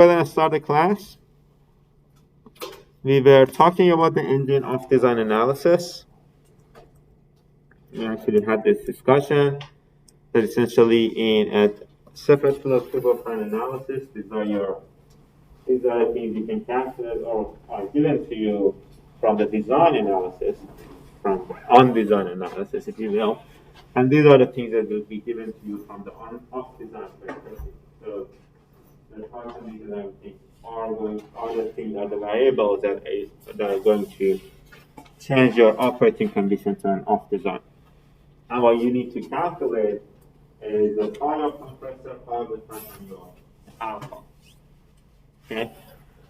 Going to start the class. We were talking about the engine of design analysis. We actually had this discussion that essentially in a separate flow turbofan analysis, these are the things you can calculate or are given to you from the design analysis, from on-design analysis, if you will. And these are the things that will be given to you from the on-off design perspective. So the conditions and everything are the things, are the variables that are going to change your operating conditions on off design. And what you need to calculate is the power of compressor, power return on your alpha. Okay,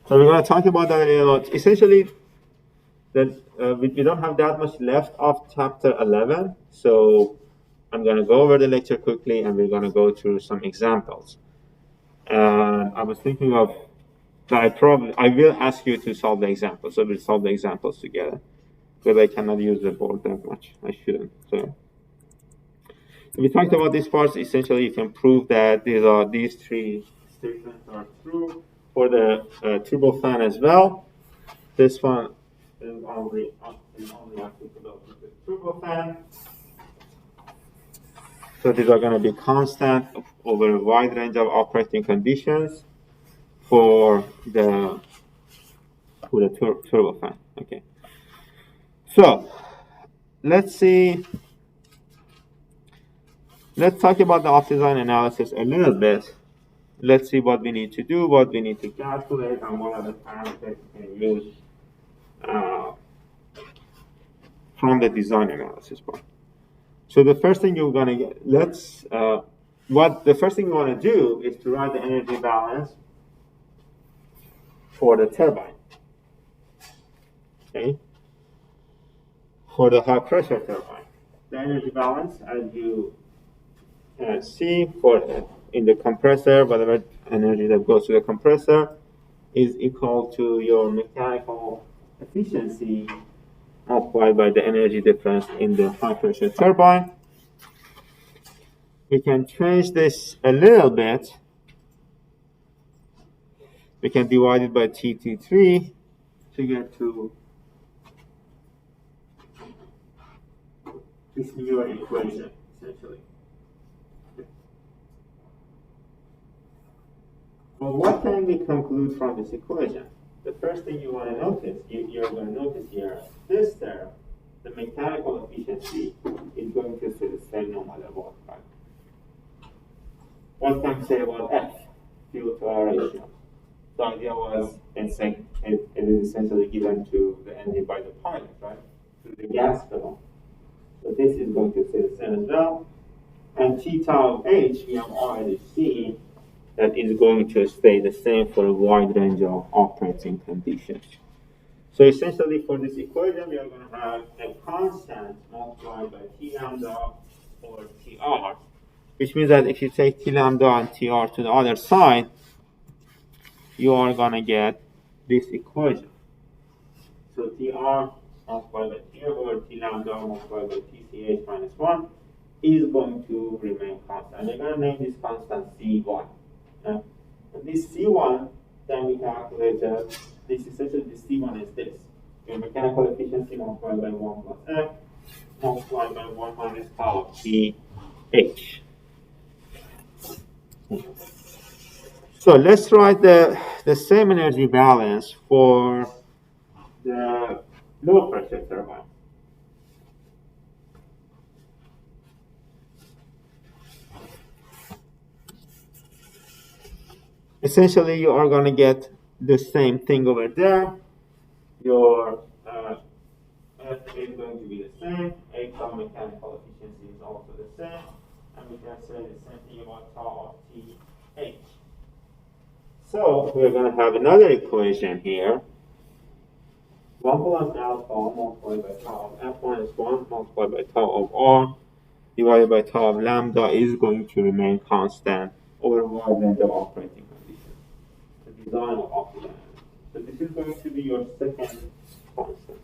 so we're going to talk about that a lot. Essentially, that we don't have that much left of chapter 11, so I'm going to go over the lecture quickly, and we're going to go through some examples. And I was thinking of that I will ask you to solve the examples, so we'll solve the examples together, because I cannot use the board that much. I shouldn't. So we talked about these parts. Essentially, you can prove that these three statements are true for the turbofan as well. This one is only applicable to the turbofan. So these are going to be constant over a wide range of operating conditions for the turbofan. Okay. So let's talk about the off-design analysis a little bit. Let's see what we need to do, what we need to calculate, and what are the parameters we can use from the design analysis part. So the first thing you're gonna get, the first thing you want to do is to write the energy balance for the turbine. Okay. For the high pressure turbine, the energy balance, as you see, in the compressor, whatever energy that goes to the compressor is equal to your mechanical efficiency multiplied by the energy difference in the high pressure turbine. We can change this a little bit. We can divide it by TT3 to get to this new equation, essentially. Well, what can we conclude from this equation? The first thing you want to notice, you're going to notice here, this term, the mechanical efficiency is going to stay the same no matter what, right? What can we say about F, fuel to air ratio? The idea was it is essentially given to the engine by the pilot, right? To the gas pedal. So this is going to stay the same as well. And T tau H, we have already seen that is going to stay the same for a wide range of operating conditions. So essentially for this equation, we are going to have a constant multiplied by T lambda over TR, which means that if you take T lambda and TR to the other side, you are going to get this equation. So TR multiplied by T over T lambda multiplied by TCH minus 1 is going to remain constant. We're going to name this constant C1. And this C1 can be calculated. This essentially, this C1 is this. Your mechanical efficiency multiplied by 1 plus F multiplied by 1 minus tau of TH. So let's write the same energy balance for the low pressure turbine. Essentially, you are going to get the same thing over there. Your F is going to be the same. A tau mechanical efficiency is also the same. And we can say the same thing about tau of TH. So we're going to have another equation here. 1 plus alpha multiplied by tau of F minus 1 multiplied by tau of R divided by tau of lambda is going to remain constant over a wide range of operating conditions. The design of optimal. So this is going to be your second constant.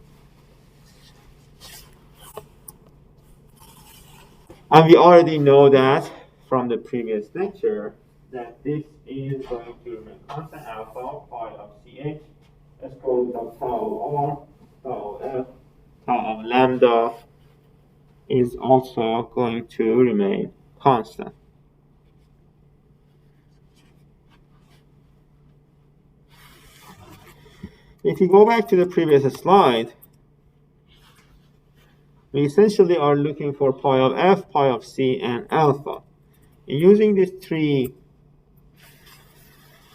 And we already know that from the previous lecture that this is going to remain constant alpha pi of CH. Let's call it tau R, tau F, tau lambda is also going to remain constant. If you go back to the previous slide, we essentially are looking for pi of F, pi of C, and alpha. And using these three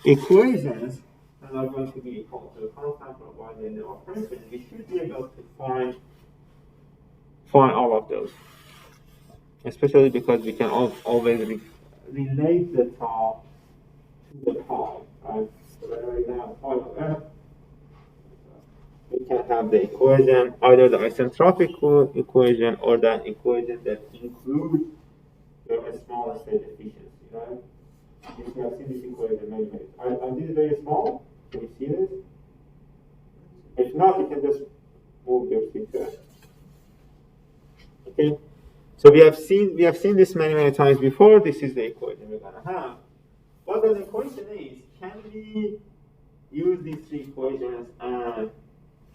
equations that are going to be equal to the constant provided in the operation, we should be able to find all of those. Especially because we can always relate the tau to the pi, right? So whenever we have pi of F, we can have the equation, either the isentropic equation or the equation that includes your small state efficiency, right? If you have seen this equation many ways. Are these very small? Can you see this? If not, you can just move your seat there. Okay. So we have seen this many times before. This is the equation we're gonna have. What the equation is, can we use these three equations and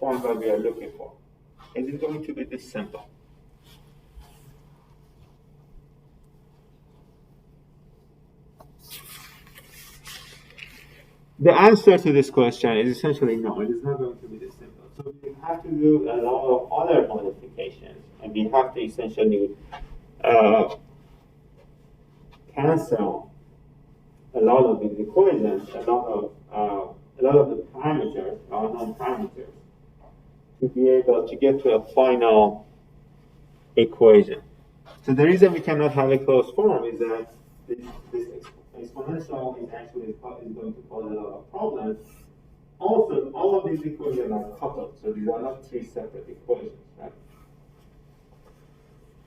find what we are looking for? Is it going to be this simple? The answer to this question is essentially no, it is not going to be this simple. So we have to do a lot of other modifications, and we have to essentially cancel a lot of these equations, a lot of the parameters, unknown parameters, to be able to get to a final equation. So the reason we cannot have a closed form is that this exponential is actually going to cause a lot of problems. Also, all of these equations are coupled, so these are not three separate equations, right?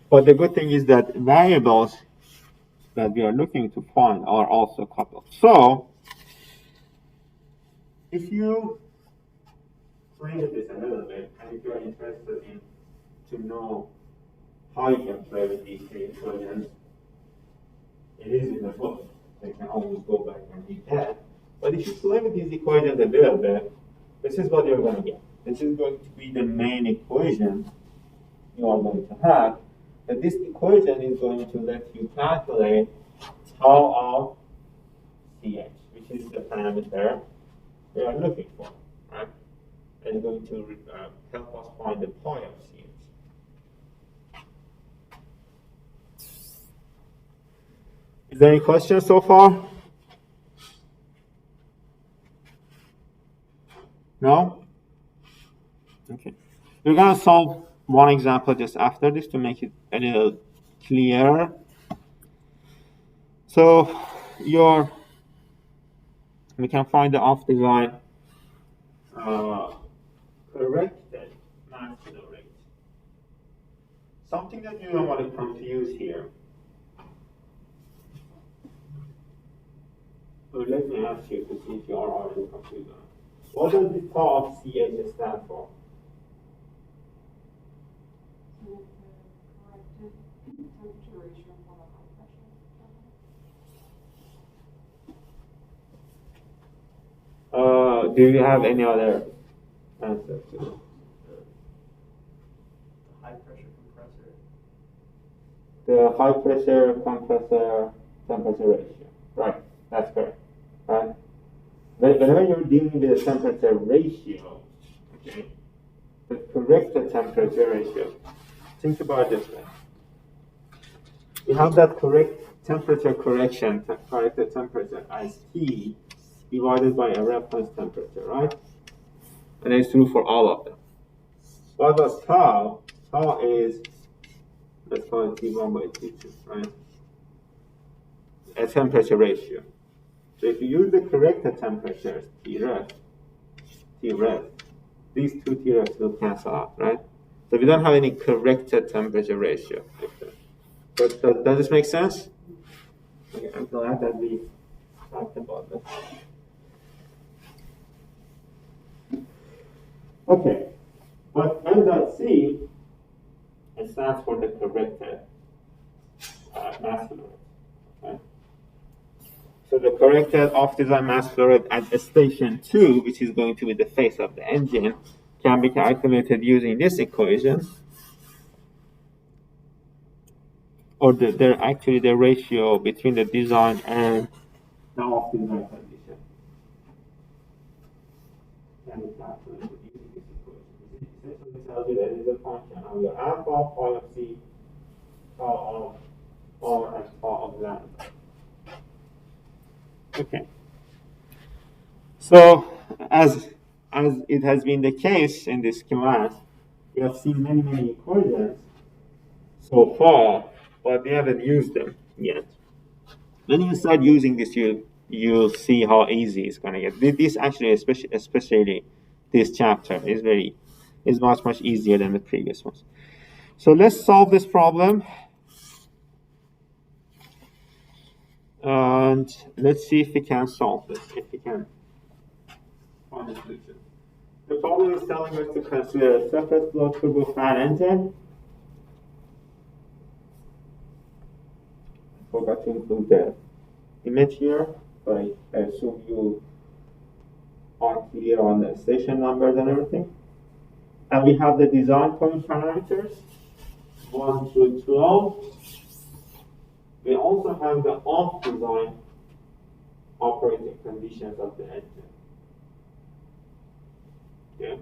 But the good thing is that variables that we are looking to find are also coupled. So, if you play with this a little bit, and if you're interested in to know how you can play with these three equations, it is in the book. So you can always go back and read that. But if you play with these equations a little bit, this is what you're going to get. This is going to be the main equation you are going to have. But this equation is going to let you calculate tau of CH, which is the parameter we are looking for, right? And it's going to help us find the pi of CH. Is there any questions so far? No? Okay. We're going to solve one example just after this to make it a little clearer. So we can find the off-design corrected mass flow rate. Something that you don't want to confuse here. So let me ask you to see if you are already confused. What does this tau of CH stand for? Do you have any other answer to it? High pressure compressor. The high pressure compressor temperature ratio. Right, that's correct. Right? Whenever you're dealing with a temperature ratio, okay, the corrected temperature ratio, think about it this way. You have that correct temperature correction, corrected temperature as T divided by a reference temperature, right? And it's true for all of them. What was tau? Tau is, let's call it T1 by T2, right? A temperature ratio. So if you use the corrected temperatures, T-ref, these two T-refs will cancel out, right? So we don't have any corrected temperature ratio. But does this make sense? Okay, I'm glad that we talked about this. Okay, but M.C stands for the corrected mass flow rate. Okay? So the corrected off-design mass flow rate at station 2, which is going to be the face of the engine, can be calculated using this equation, or actually the ratio between the design and the off-design condition can be calculated using this equation. It essentially tells you that it is a function of your alpha, phi of c, tau of r, and tau of lambda. Okay. So as it has been the case in this class, we have seen many equations so far, but we haven't used them yet. When you start using this, you'll see how easy it's gonna get. This actually, especially this chapter, is much easier than the previous ones. So let's solve this problem, and let's see if we can solve this. If we can find a solution. The problem is telling us to consider a separate flow turbofan engine. I forgot to include the image here, but I assume you are clear on the station numbers and everything. And we have the design point parameters, 1 through 12. We also have the off-design operating conditions of the engine. Okay?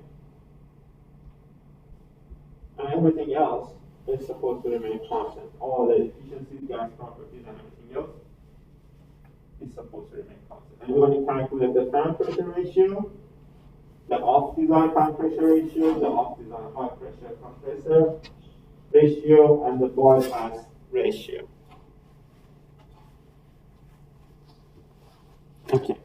And everything else is supposed to remain constant. All the efficiency, gas properties, and everything else is supposed to remain constant. And we're going to calculate the fan pressure ratio, the off-design fan pressure ratio, the off-design high-pressure compressor ratio, and the bypass ratio. Okay.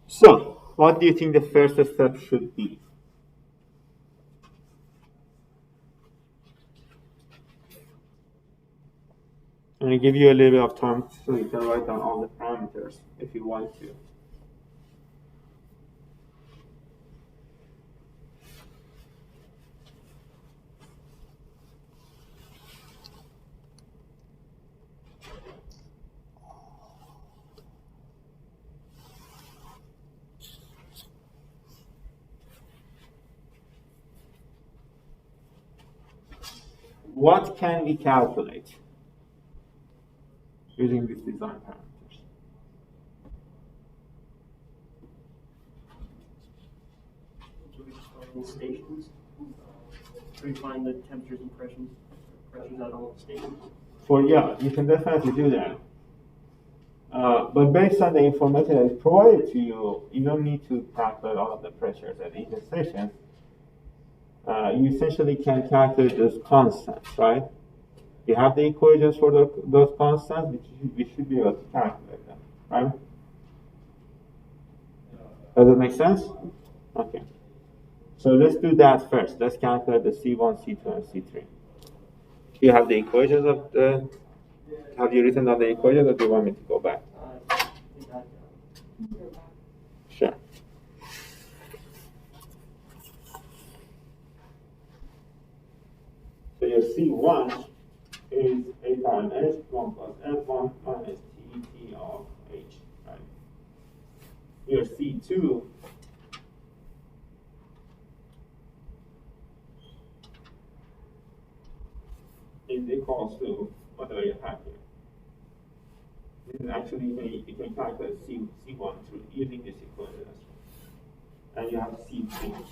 So, what do you think the first step should be? I'm going to give you a little bit of time so you can write down all the parameters if you want to. What can we calculate using these design parameters? Stations. We find the temperatures and pressures at all the stations. Yeah, you can definitely do that. But based on the information that is provided to you, you don't need to calculate all of the pressures at each station. You essentially can calculate those constants, right? You have the equations for those constants, we should be able to calculate them, right? Does it make sense? Okay. So let's do that first. Let's calculate the C1, C2, and C3. You have the equations of the. Have you written down the equations, or do you want me to go back? Sure. So your C1 is A times S1 plus F1 minus T of H, right? Your C2 is equals to whatever you have here. This is actually, you can calculate C1 through using this equation as well. And you have C3.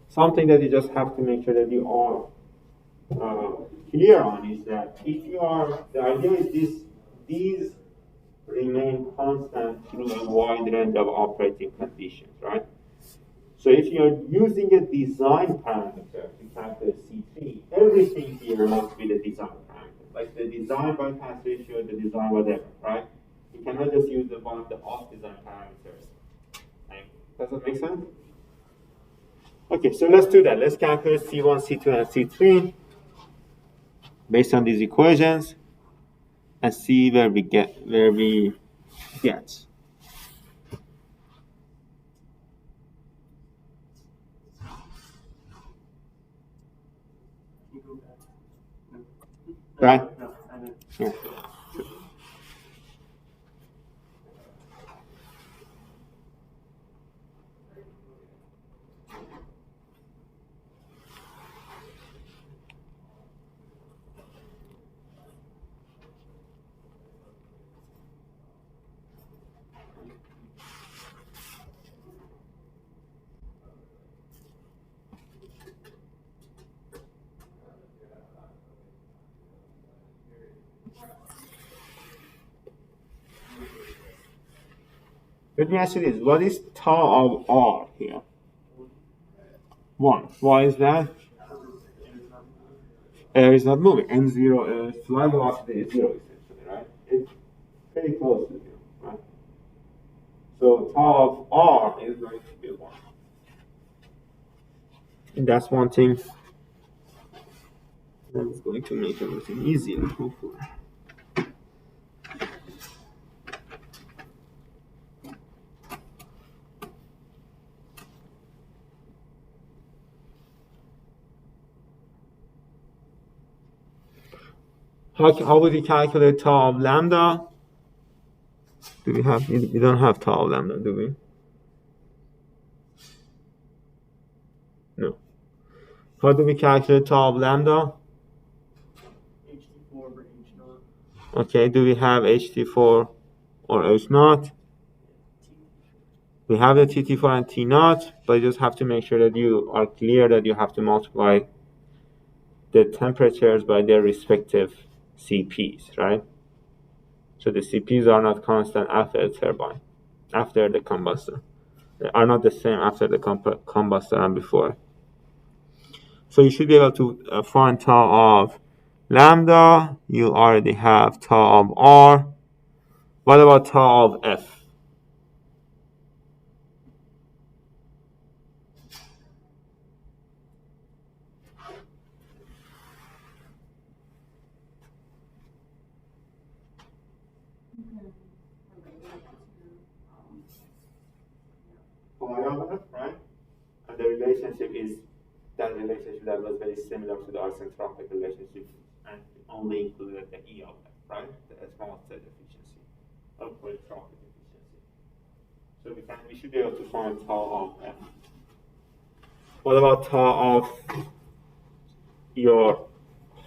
Something that you just have to make sure that you are clear on is that if you are, the idea is these remain constant through a wide range of operating conditions, right? So if you're using a design parameter to calculate C3, everything here must be the design parameter, like the design bypass ratio, the design whatever, right? You cannot just use one of the off-design parameters. Does that make sense? Okay, so let's do that. Let's calculate C1, C2, and C3 based on these equations and see where we get. right? No, I haven't. Yeah. Let me ask you this: what is tau of R here? 1. Why is that? Air is not moving. M0 is flight velocity is 0 essentially, right? It's pretty close to 0, right? So tau of R is going to be 1. And that's one thing that's going to make everything easier, hopefully. How would you calculate tau of lambda? Do we have? We don't have tau of lambda, do we? No. How do we calculate tau of lambda? HT4 over H naught. Okay, do we have HT4 or H naught? We have the TT4 and T naught, but you just have to make sure that you are clear that you have to multiply the temperatures by their respective CPs, right? So the CPs are not constant after the turbine, after the combustor. They are not the same after the combustor and before. So you should be able to find tau of lambda. You already have tau of R. What about tau of F? Right? And the relationship is that relationship that was very similar to the isentropic relationship and only included the E of F, right? The small set efficiency of polytropic efficiency. So we should be able to find tau of F. What about tau of your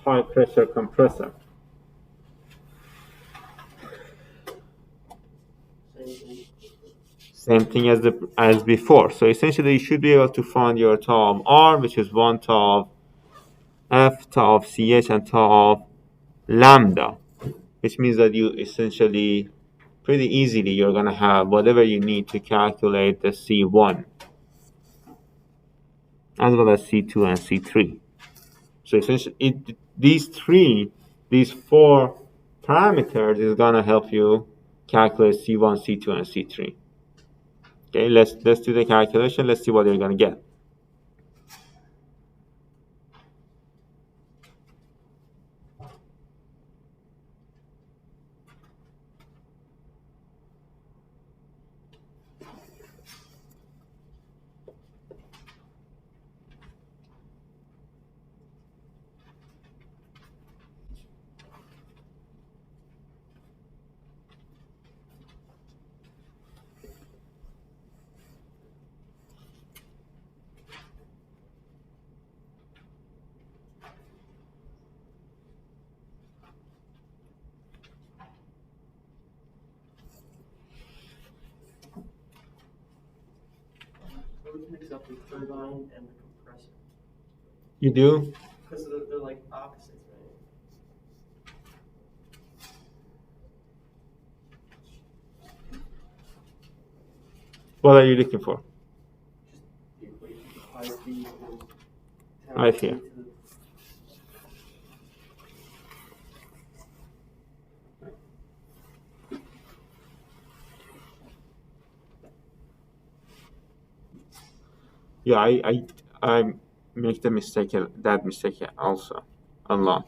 high pressure compressor? Same thing as before. So essentially, you should be able to find your tau of R, which is 1 tau of F, tau of CH, and tau of lambda, which means that you essentially, pretty easily, you're going to have whatever you need to calculate the C1, as well as C2 and C3. So essentially, these four parameters is going to help you calculate C1, C2, and C3. Okay, let's do the calculation. Let's see what you're going to get. I always mix up the turbine and the compressor. You do? Because they're like opposites, right? What are you looking for? Just the equation of high speed and Right here. Yeah, I make the mistake, that mistake also a lot.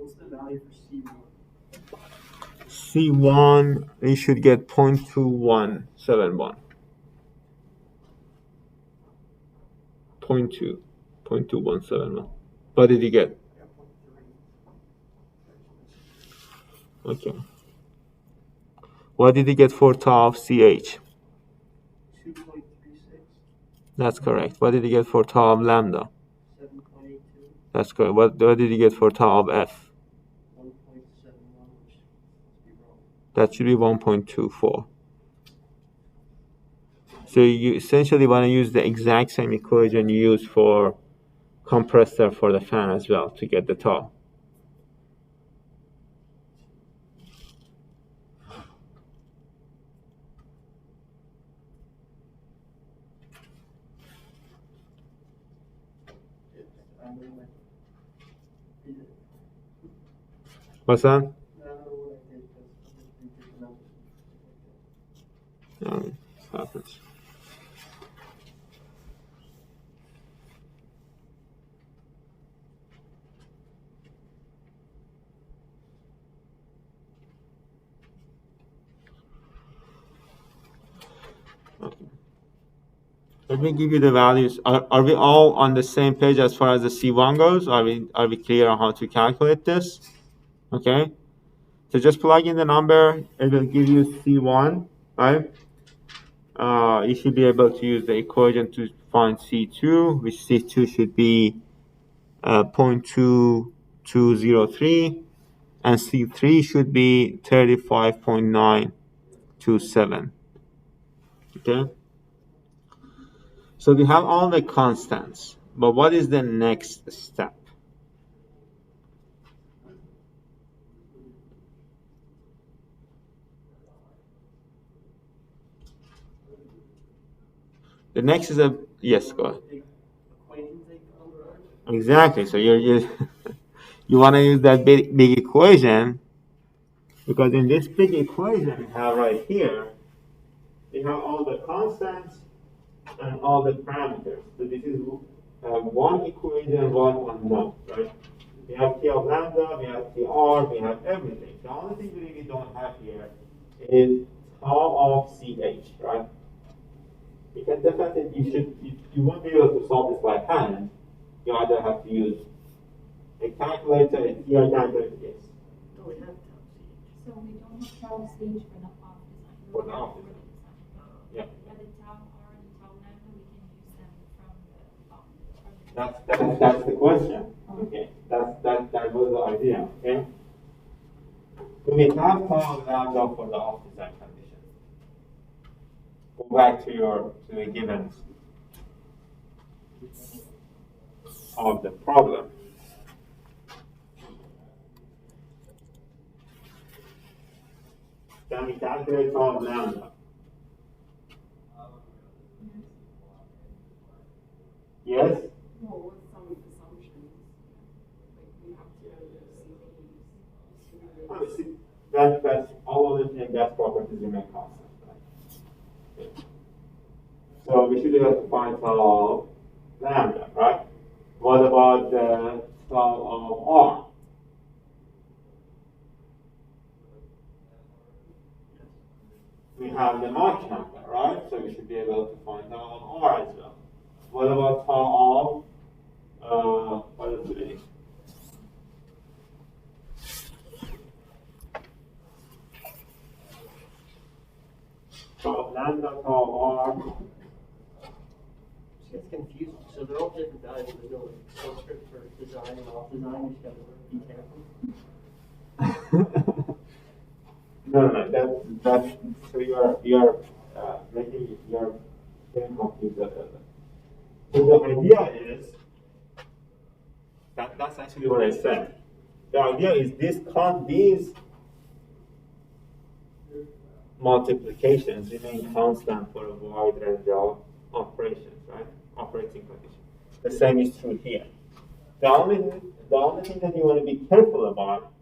What's the value for C1? C1, you should get 0.2171. 0.2171. What did you get? Okay. What did you get for tau of CH? 2.36. That's correct. What did you get for tau of lambda? 7.82. That's correct. What did you get for tau of F? 1.71, which must be wrong. That should be 1.24. So you essentially want to use the exact same equation you use for compressor for the fan as well to get the tau. What's that? I don't know what I did, because I'm just It happens. Okay. Let me give you the values. Are we all on the same page as far as the C1 goes? Are we clear on how to calculate this? Okay. So just plug in the number. It will give you C1, right? You should be able to use the equation to find C2, which C2 should be 0.2203, and C3 should be 35.927. Okay? So we have all the constants, but what is the next step? The next is yes, go ahead. Exactly. So you you want to use that big equation, because in this big equation we have right here, we have all the constants and all the parameters. So this is one equation, one unknown, right? We have T of lambda, we have TR, we have everything. The only thing we really don't have here is tau of CH, right? You can definitely, you won't be able to solve this by hand. You either have to use a calculator, a TR calculator, yes. No, we have tau So we don't have tau stage for the off design. For the off design. Yeah. But the tau R and tau lambda, we can use them from the off. That's the question. Okay. That was the idea. Okay. So we have tau lambda for the off design condition. Go back to the givens of the problem. Can we calculate tau lambda? Yes? Well, with some assumptions, like we have to see That's all of the gas properties remain constant. Right? So we should be able to find tau lambda, right? What about the tau of R? We have the Mach number, right? So we should be able to find tau of R as well. What about tau of, what is it? Tau of lambda, tau of R. It gets confusing. So they're all different values. There's no subscript for design and off design. You just gotta be careful. No, that's so you're getting confused. So the idea is that's actually what I said. The idea is these multiplications remain constant for a wide range of operations, right? Operating conditions. The same is true here. The only thing that you want to be careful about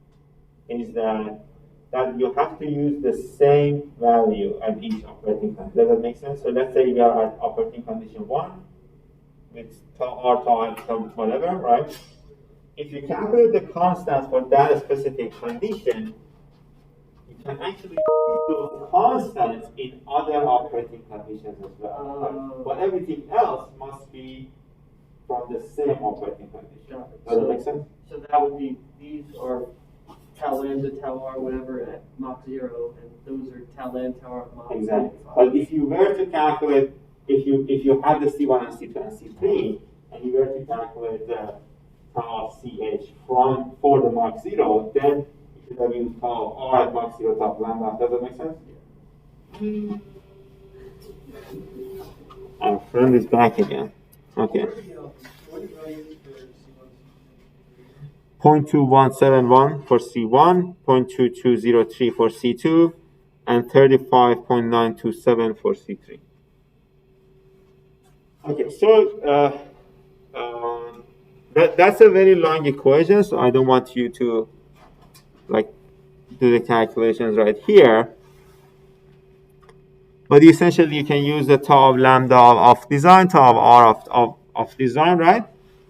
is that you have to use the same value at each operating condition. Does that make sense? So let's say we are at operating condition 1 with tau R, tau X, tau whatever, right? if you calculate the constants for that specific condition, you can actually use those constants in other operating conditions as well. Right? But everything else must be from the same operating condition. Got it. Does that make sense? So that would be, these are tau lambda, tau r, whatever at Mach 0, and those are tau lambda, tau r at Mach Exactly. 5. But if you were to calculate, if you had the C1 and C2 and C3, and you were to calculate the tau of CH for the Mach 0, then you should have used tau of R at Mach 0, tau of lambda. Does that make sense? Our friend is back again. Okay. 0.2171 for C1, 0.2203 for C2, and 35.927 for C3. Okay, so that's a very long equation, so I don't want you to do the calculations right here. But essentially, you can use the tau of lambda of design, tau of R of design, right?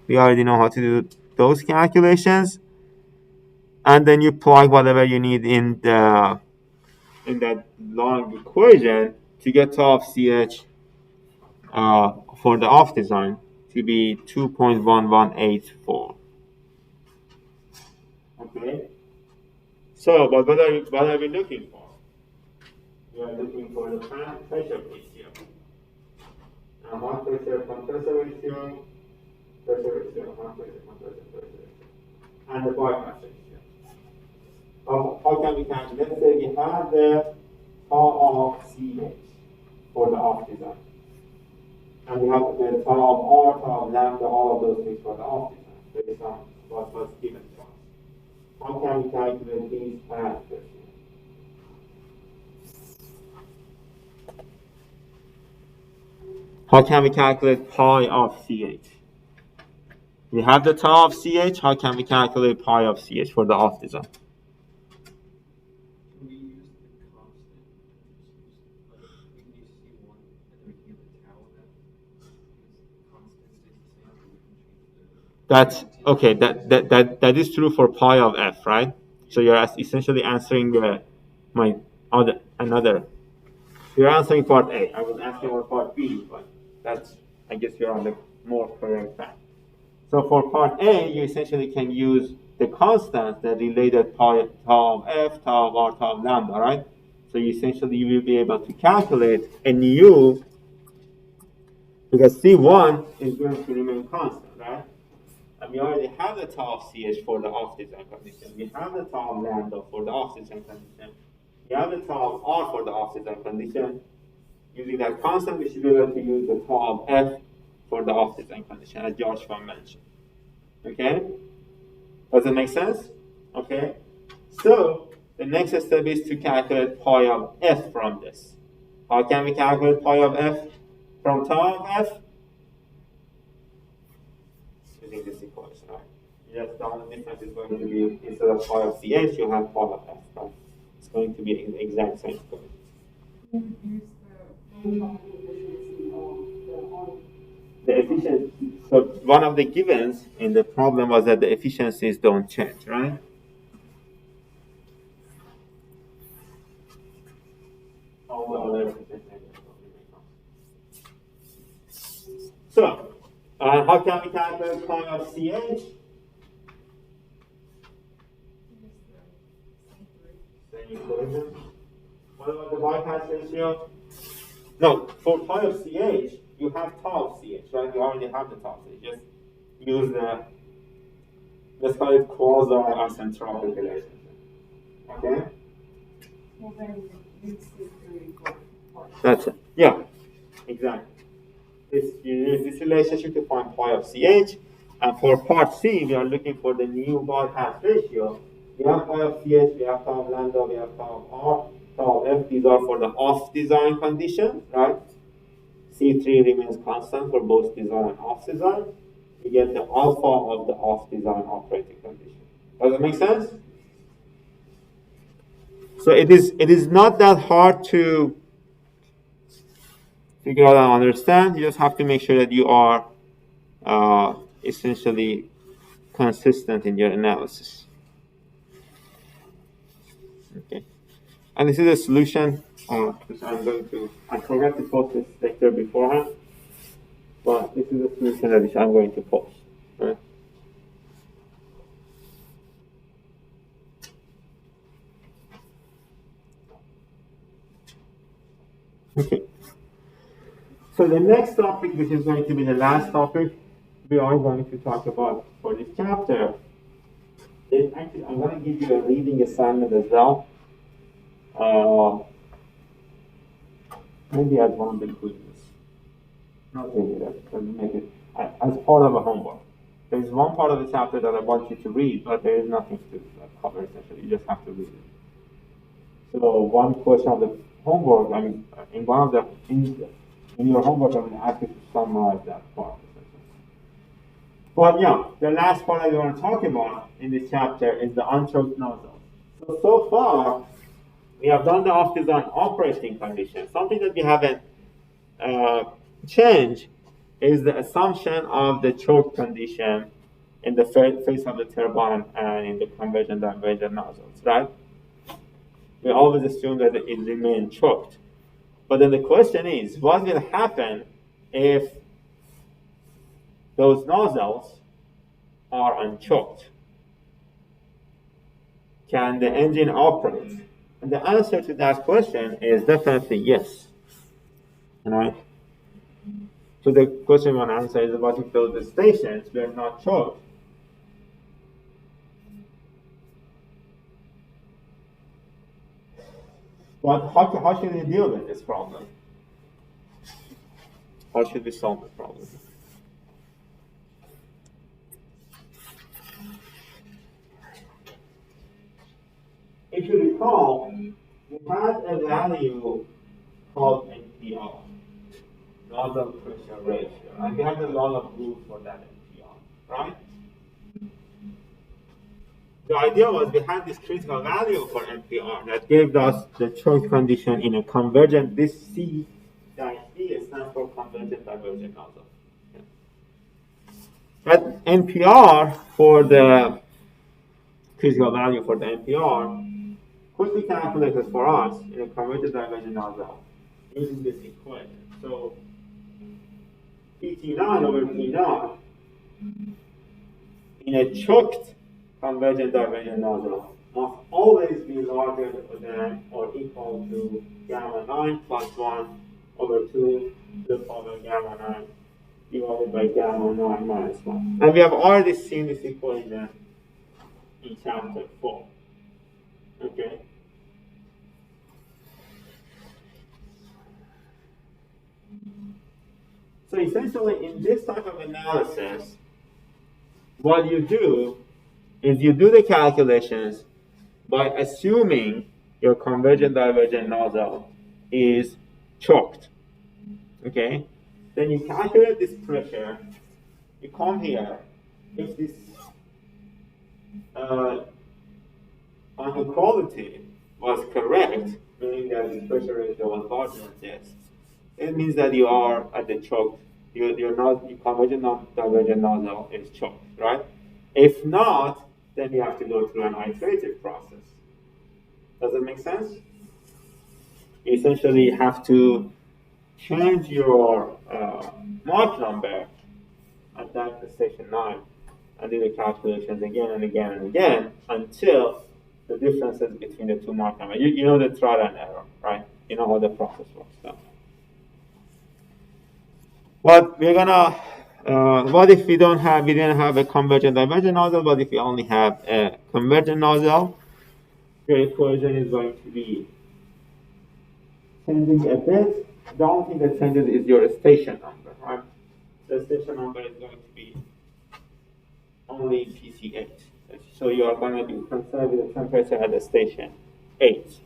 We already know how to do those calculations. And then you plug whatever you need in that long equation to get tau of CH for the off design to be 2.1184. Okay. So, but what are we looking for? We are looking for the pressure ratio. And one pressure, compressor ratio, one pressure ratio, and the bypass ratio. How can we calculate? Let's say we have the tau of CH for the off design. And we have the tau of R, tau of lambda, all of those things for the off design, based on what was given to us. How can we calculate these parameters? How can we calculate pi of CH? We have the tau of CH. How can we calculate pi of CH for the off design? Can we use the constant? We can use C1 and then we can get the tau of that. Because the constant stays the same, but we can change the. That's okay. That is true for pi of f, right? So you're essentially answering another. You're answering part A. I was asking about part B, but I guess you're on the more correct path. So for part A, you essentially can use the constants that related tau of f, tau of r, tau of lambda, right? So you will be able to calculate a nu, because C1 is going to remain constant, right? And we already have the tau of CH for the off design condition. We have the tau of lambda for the off design condition. We have the tau of R for the off design condition. Using that constant, we should be able to use the tau of F for the off design condition, as George mentioned. Okay? Does it make sense? Okay? So, the next step is to calculate pi of F from this. How can we calculate pi of F from tau of F? Using this equation, right? Yes, the only difference is going to be, instead of pi of CH, you have pi of F, right? It's going to be the exact same equation. The efficiency. So one of the givens in the problem was that the efficiencies don't change, right? All the other efficiencies. So, how can we calculate pi of CH? Same equation. What about the bypass ratio? No, for pi of CH, you have tau of CH, right? You already have the tau of CH. Just use let's call it quasi-asymptotic relationship. Okay? Well, then you see That's it. Yeah, exactly. You use this relationship to find pi of CH. And for part C, we are looking for the new bypass ratio. We have pi of CH, we have tau of lambda, we have tau of R, tau of F. These are for the off design condition, right? C3 remains constant for both design and off design. You get the alpha of the off design operating condition. Does that make sense? So it is not that hard to figure out and understand. You just have to make sure that you are essentially consistent in your analysis. Okay, and this is a solution. Which I forgot to post this lecture beforehand, but this is a solution that which I'm going to post. Right? Okay. So the next topic, which is going to be the last topic, we are going to talk about for this chapter. Actually, I'm going to give you a reading assignment as well. Maybe as one of the quizzes. Not really, that doesn't make it as part of a homework. There is one part of the chapter that I want you to read, but there is nothing to cover essentially. You just have to read it. So one question of the homework, I mean, in one of the in your homework, I'm going to ask you to summarize that part. But yeah, the last part I want to talk about in this chapter is the unchoked nozzle. So far, we have done the off-design operating condition. Something that we haven't changed is the assumption of the choke condition in the face of the turbine and in the conversion diversion nozzles, right? We always assume that it remains choked. But then the question is, what will happen if those nozzles are unchoked? Can the engine operate? And the answer to that question is definitely yes. Right? So the question one answer is, what if those stations were not choked? But how should we deal with this problem? How should we solve the problem? If you recall, we had a value called NPR, nozzle pressure ratio, and we had a lot of rules for that NPR, right? The idea was we had this critical value for NPR that gave us the choke condition in a convergent. This C dash D stands for convergent divergent nozzle. But NPR for the critical value for the NPR could be calculated for us in a convergent divergent nozzle using this equation. So PT9 over P0 in a choked convergent divergent nozzle must always be larger than or equal to gamma 9 plus 1 over 2 to the power gamma 9 divided by gamma 9 minus 1. And we have already seen this equation in chapter 4. Okay. So essentially, in this type of analysis, what you do is you do the calculations by assuming your convergent divergent nozzle is choked. Okay? Then you calculate this pressure, you come here. If this inequality was correct, meaning that the pressure ratio was larger than this, it means that you are at the choked, your convergent divergent nozzle is choked, right? If not, then you have to go through an iterative process. Does it make sense? You essentially have to change your Mach number at that station 9 and do the calculations again and again and again until the differences between the two Mach numbers. You know the trial and error, right? You know how the process works. So. What we're gonna, what if we didn't have a convergent divergent nozzle, but if we only have a convergent nozzle, your equation is going to be changing a bit. The only thing that changes is your station number, right? The station number is going to be only PC8. So you are going to be concerned with the temperature at the station 8.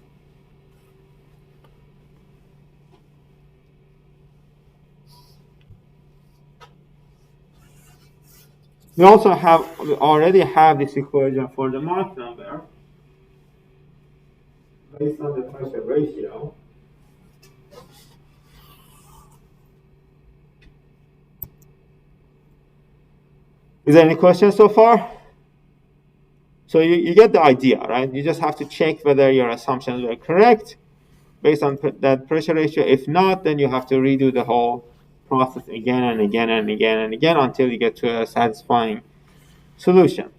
We already have this equation for the Mach number based on the pressure ratio. Is there any questions so far? So you get the idea, right? You just have to check whether your assumptions were correct based on that pressure ratio. If not, then you have to redo the whole process again and again and again and again until you get to a satisfying solution.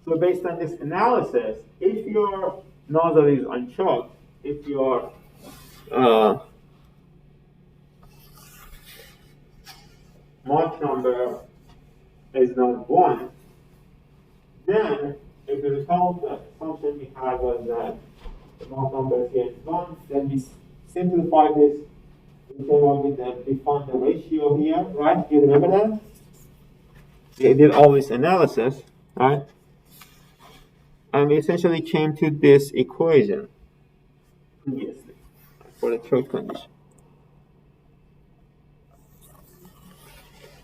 So based on this analysis, if your nozzle is unchoked, if your Mach number is not 1, then if the result assumption we had was that the Mach number here is 1, then we simplify this. We came up with the define the ratio here, right? You remember that? We did all this analysis, right? And we essentially came to this equation previously for the choke condition.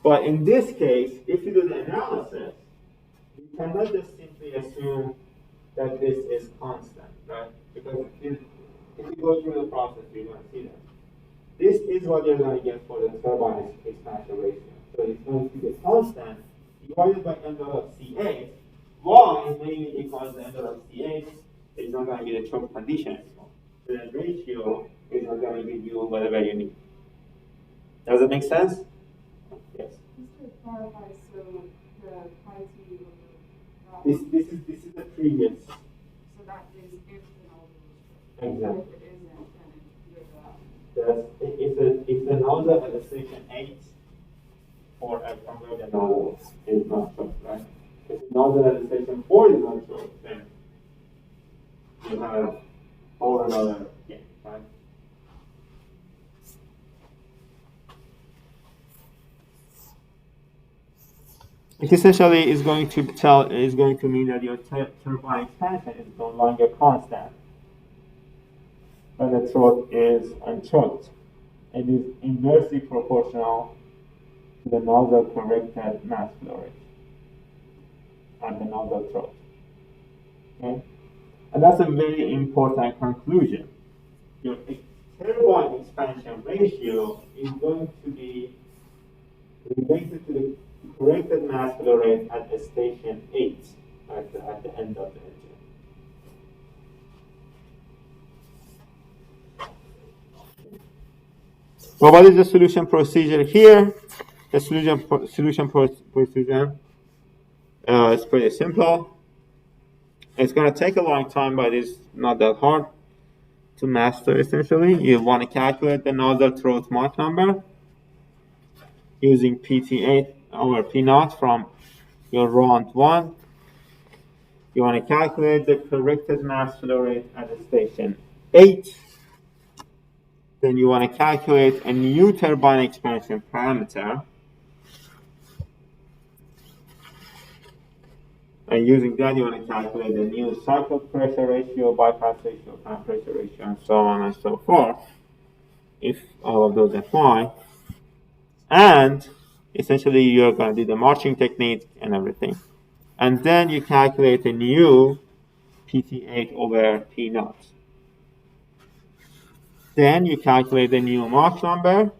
But in this case, if you do the analysis, you cannot just simply assume that this is constant, right? Because if you go through the process, you're going to see that. This is what you're going to get for the turbine expansion ratio. So it's going to be constant divided by n.of C8. Why? Mainly because the n.of C8 is not going to be the choke condition anymore. So the ratio is not going to give you whatever you need. Does it make sense? Yes. Just to clarify, so the pi t This is the previous. so that is if the nozzle is true. Exactly. If it isn't, then it's with If the nozzle at the station 8 or at somewhere the nozzle is not choked, right? If the nozzle at the station 4 is not choked, then you have a whole another game, right? It essentially is going to mean that your turbine expansion is no longer constant when the throat is unchoked. It is inversely proportional to the nozzle corrected mass flow rate at the nozzle throat. Okay? And that's a very important conclusion. Your turbine expansion ratio is going to be related to the corrected mass flow rate at the station 8 at the end of the engine. Well, what is the solution procedure here? The solution procedure is pretty simple. It's going to take a long time, but it's not that hard to master. Essentially, you want to calculate the nozzle throat Mach number using PT8 over P0 from your round 1. You want to calculate the corrected mass flow rate at the station 8. Then you want to calculate a new turbine expansion parameter. And using that, you want to calculate the new cycle pressure ratio, bypass ratio, fan pressure ratio, and so on and so forth, if all of those apply. And essentially, you're going to do the marching technique and everything. And then you calculate a new PT8 over P0. Then you calculate the new Mach number,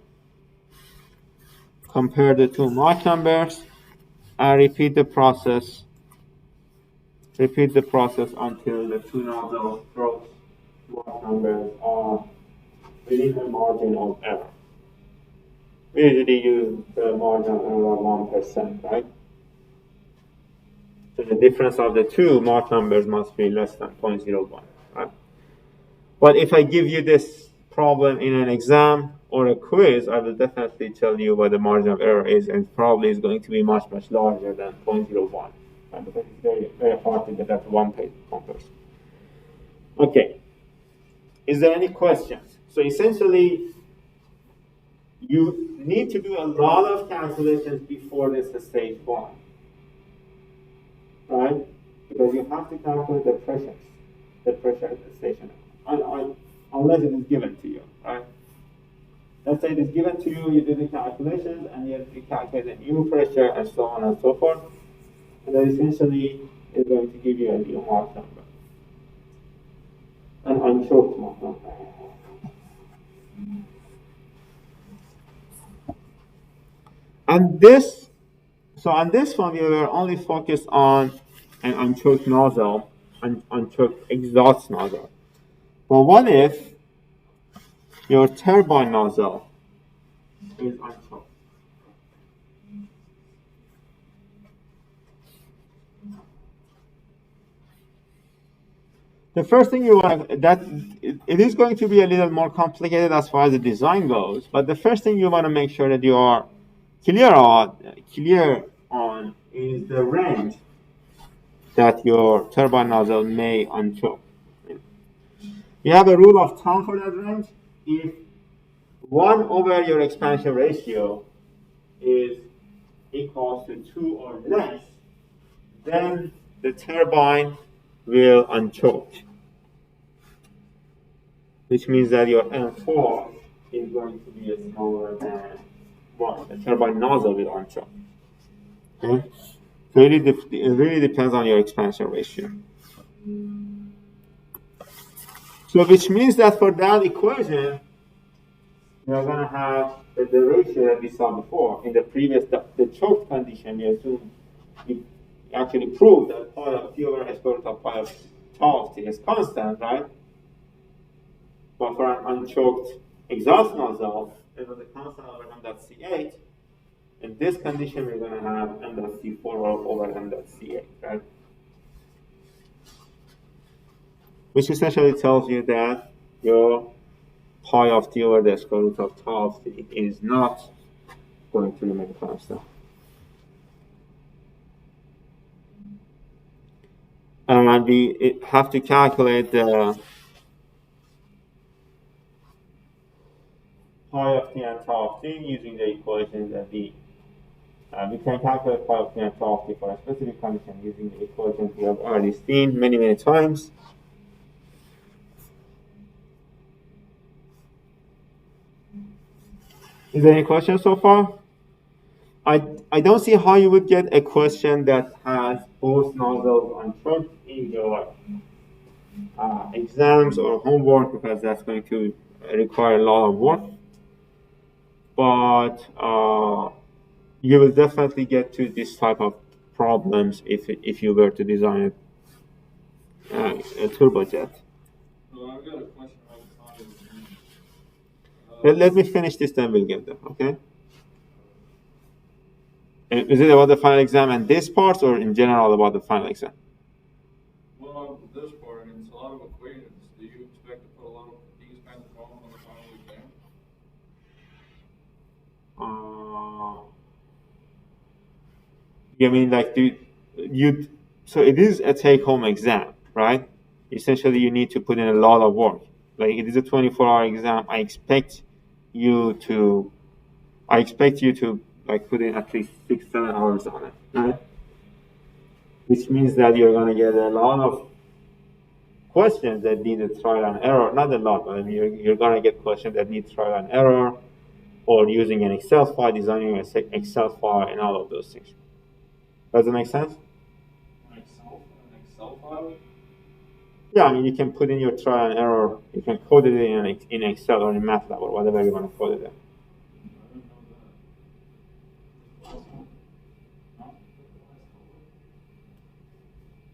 compare the two Mach numbers, and repeat the process until the two nozzle throat Mach numbers are within a margin of error. We usually use the margin of error of 1%, right? So the difference of the two Mach numbers must be less than 0.01, right? But if I give you this problem in an exam or a quiz, I will definitely tell you what the margin of error is, and probably is going to be much, much larger than 0.01. Right? Because it's very, very hard to get that one person. Okay. Is there any questions? So essentially, you need to do a lot of calculations before this stage 1. Right? Because you have to calculate the pressure at the station, unless it is given to you, right? Let's say it is given to you, you do the calculations, and you calculate the new pressure, and so on and so forth. And then essentially, it's going to give you a new Mach number, an unchoked Mach number. And this So on this one, we were only focused on an unchoked nozzle, unchoked exhaust nozzle. But what if your turbine nozzle is unchoked? The first thing you want it is going to be a little more complicated as far as the design goes, but the first thing you want to make sure that you are clear on is the range that your turbine nozzle may unchoke. You have a rule of thumb for that range. If 1 over your expansion ratio is equal to 2 or less, then the turbine will unchoke, which means that your M4 is going to be smaller than 1. The turbine nozzle will unchoke. Okay? So it really depends on your expansion ratio. So which means that for that equation, you're going to have the ratio that we saw before. In the previous, the choked condition, we assume we actually proved that pi of t over s square root of pi of tau of t is constant, right? But for an unchoked exhaust nozzle, it was a constant over m dot c8. In this condition, we're going to have m dot c4 over m dot c8, right? Which essentially tells you that your pi of t over the square root of tau of t is not going to remain constant. And we have to calculate the pi of t and tau of t using the equations that we can calculate pi of t and tau of t for a specific condition using the equations we have already seen many, many times. Is there any questions so far? I don't see how you would get a question that has both nozzles unchoked in your exams or homework, because that's going to require a lot of work. But you will definitely get to this type of problems if you were to design a turbojet. So I've got a question about the size. Let me finish this, then we'll get there, okay? Is it about the final exam and this part, or in general about the final exam? Well, this part, I mean, it's a lot of equations. Do you expect to put a lot of these kinds of problems on the final exam? You mean like so it is a take-home exam, right? Essentially, you need to put in a lot of work. Like, it is a 24-hour exam. I expect you to like put in at least 6-7 hours on it, right? Which means that you're gonna get a lot of questions that need a trial and error. Not a lot, but I mean, you're gonna get questions that need trial and error, or using an Excel file, designing an Excel file, and all of those things. Does it make sense? An Excel file? Yeah, I mean, you can put in your trial and error. You can code it in Excel or in MATLAB or whatever you want to code it in. I didn't know that.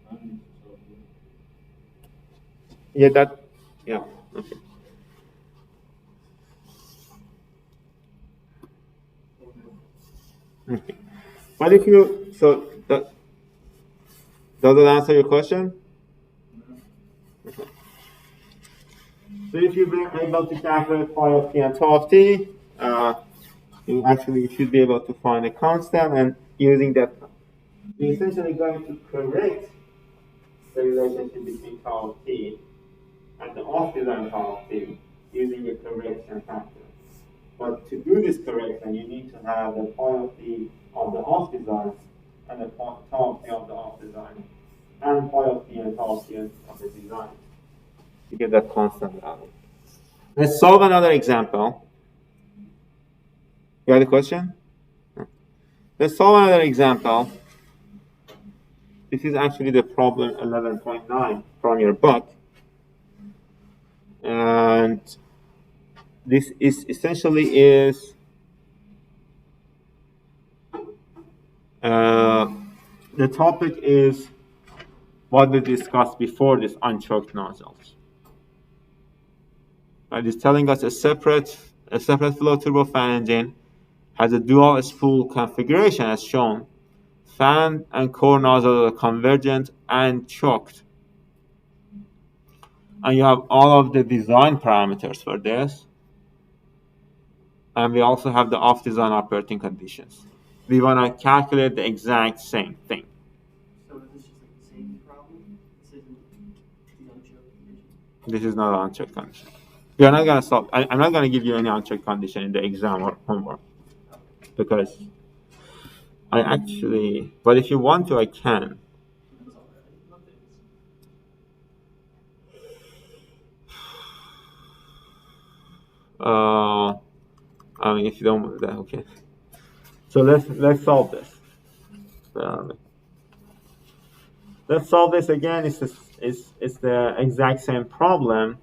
I didn't use Excel. Yeah, okay. Okay. But if you, so that, does that answer your question? Okay. So if you were able to calculate pi of t and tau of t, you should be able to find a constant, and using that, you're essentially going to correct the relationship between tau of t and the off-design tau of t using a correction factor. But to do this correction, you need to have the pi of t of the off-design and the tau of t of the off-design, and pi of t and tau of t of the design to get that constant value. Let's solve another example. You had a question? No. Let's solve another example. This is actually the problem 11.9 from your book. And this is essentially The topic is what we discussed before this unchoked nozzles. Right, it's telling us a separate flow turbofan engine has a dual spool configuration as shown. Fan and core nozzles are convergent and choked. And you have all of the design parameters for this. And we also have the off-design operating conditions. We want to calculate the exact same thing. So is this just like the safety problem? This isn't the unchoked condition? This is not an unchecked condition. We are not going to solve. I'm not going to give you any unchecked condition in the exam or homework because I actually. But if you want to, I can. That's all right. Nothing. I mean, if you don't want that, okay. So let's solve this. Let's solve this again. It's the exact same problem,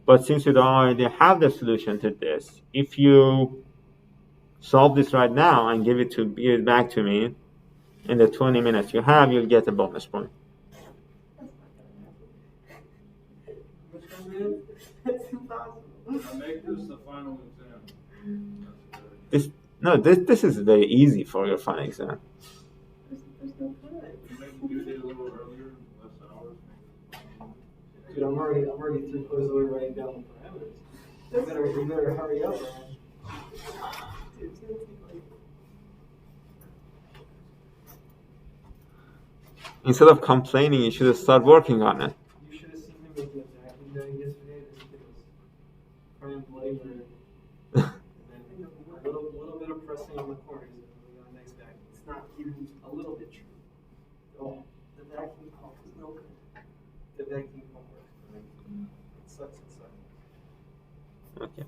but since you don't already have the solution to this, if you solve this right now and give it back to me in the 20 minutes you have, you'll get a bonus point. Which one is? That's impossible. I make this the final exam. This is very easy for your final exam. There's no point. You make the due date a little earlier, less hours. Dude, I'm already 3 quarters of the way writing down the parameters. You better hurry up, man. Dude, it's gonna take like. Instead of complaining, you should start working on it. You should have seen him making a vacuum bag yesterday. This kid was crying bloody murder. And then a little bit of pressing on the corners, and we got a nice vacuum. It's not even a little bit true. Oh, the vacuum pump is no good. The vacuum pump works. It sucks inside. Okay.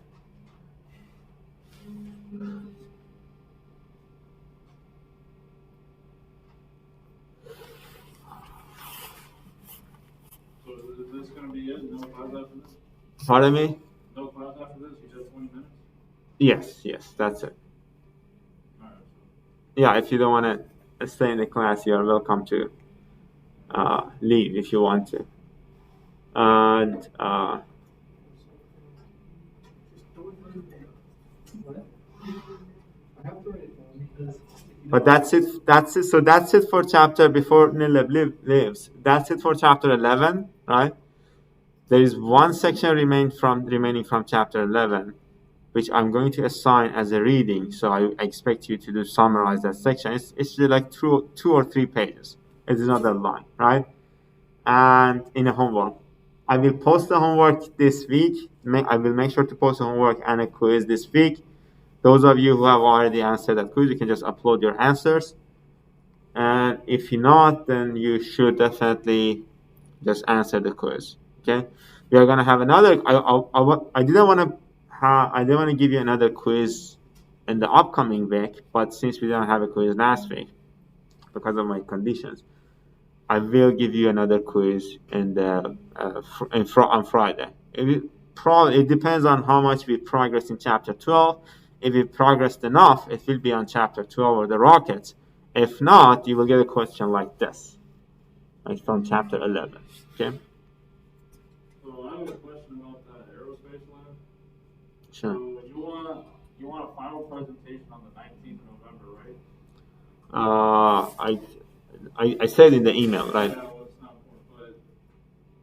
So is this going to be it? No class after this? Pardon me? No class after this? You said 20 minutes? Yes, that's it. All right. Yeah, if you don't want to stay in the class, you're welcome to leave if you want to. And Just don't write it down. What? I have to write it down because. but that's it. So that's it for chapter before Nileb lives. That's it for chapter 11, right? There is one section remaining from chapter 11, which I'm going to assign as a reading. So I expect you to summarize that section. It's like two or three pages. It is not that long, right? And in a homework, I will post the homework this week. I will make sure to post the homework and a quiz this week. Those of you who have already answered that quiz, you can just upload your answers. And if you're not, then you should definitely just answer the quiz. Okay? We are gonna have another. I didn't want to give you another quiz in the upcoming week, but since we didn't have a quiz last week because of my conditions, I will give you another quiz on Friday. It depends on how much we progress in chapter 12. If we progressed enough, it will be on chapter 12 or the rockets. If not, you will get a question like this, like from chapter 11. Okay? So I have a question about that aerospace lab. Sure. So you want a final presentation on the 19th of November, right? I said in the email, right? Yeah, well, it's not important, but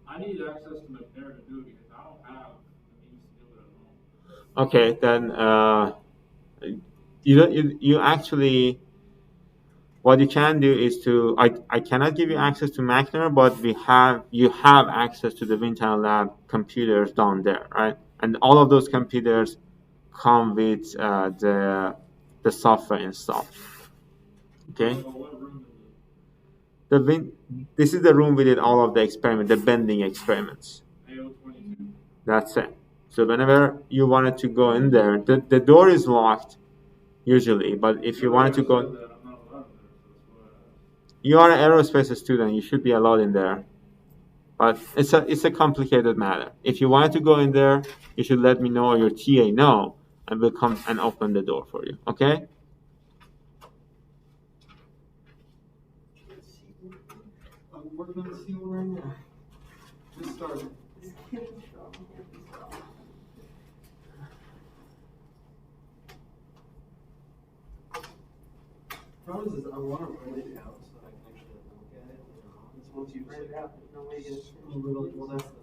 I need access to McNair to do it because I don't have the means to do it at home. Okay, then you actually, what you can do is I cannot give you access to McNair, but you have access to the Wintown Lab computers down there, right? And all of those computers come with the software installed. Okay. So what room is it? This is the room we did all of the experiments, the bending experiments. AO22. That's it. So whenever you wanted to go in there, the door is locked usually, but if you wanted to go, I'm not allowed in there, so that's why I asked. you are an aerospace student, you should be allowed in there. But it's a complicated matter. If you wanted to go in there, you should let me know or your TA know, and we'll come and open the door for you. Okay? we're gonna see one right now. Just started. This can't be strong, can't be strong. Problem is I wanna write it out so that I can actually look at it later on. It's once you Write it out, there's no way to. Well, that's the